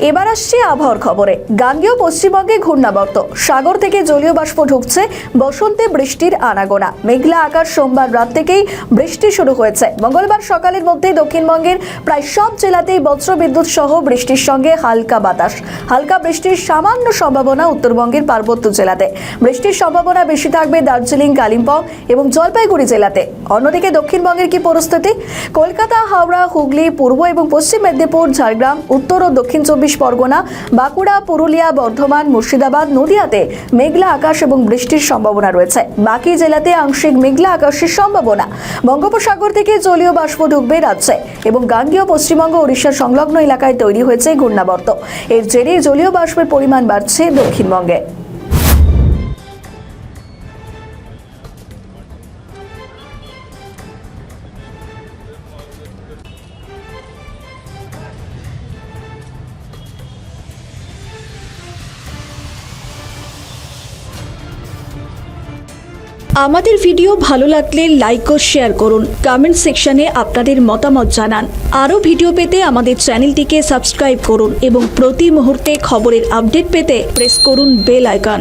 এবার আসছে আবহাওয়ার খবরে। গাঙ্গেয় পশ্চিমবঙ্গে ঘূর্ণাবর্ত, সাগর থেকে জলীয় বাষ্প ঢুকছে, বসন্তে বৃষ্টির আনাগোনা। মেঘলা আকাশ, সোমবার রাত থেকেই বৃষ্টি শুরু হয়েছে। মঙ্গলবার সকালের মধ্যে দক্ষিণবঙ্গের প্রায় সব জেলাতেই বজ্রবিদ্যুৎ সহ বৃষ্টির সঙ্গে হালকা বাতাস। হালকা বৃষ্টির সামান্য সম্ভাবনা উত্তরবঙ্গের পার্বত্য জেলাতে। বৃষ্টির সম্ভাবনা বেশি থাকবে দার্জিলিং, কালিম্পং এবং জলপাইগুড়ি জেলাতে। অন্যদিকে দক্ষিণবঙ্গের কি পরিস্থিতি? কলকাতা, হাওড়া, হুগলি, পূর্ব এবং পশ্চিম মেদিনীপুর, ঝাড়গ্রাম, উত্তর ও দক্ষিণ 24 পরগনা, বাঁকুড়া, পুরুলিয়া, বর্ধমান, মুর্শিদাবাদ, নদিয়াতে মেঘলা আকাশ এবং বৃষ্টির সম্ভাবনা রয়েছে। বাকি জেলাতে আংশিক মেঘলা আকাশের সম্ভাবনা। বঙ্গোপসাগর থেকে জলীয় বাষ্প ঢুকবে রাজ্যে এবং গাঙ্গেয় পশ্চিমবঙ্গ, ওড়িশা সংলগ্ন এলাকায় তৈরি হয়েছে ঘূর্ণাবর্ত। এর জেরে জলীয় বাষ্পের পরিমাণ বাড়ছে দক্ষিণবঙ্গে। আমাদের ভিডিও ভালো লাগলে লাইক ও শেয়ার করুন। কমেন্ট সেকশনে আপনাদের মতামত জানান। আরও ভিডিও পেতে আমাদের চ্যানেলটিকে সাবস্ক্রাইব করুন এবং প্রতি মুহূর্তে খবরের আপডেট পেতে প্রেস করুন বেল আইকন।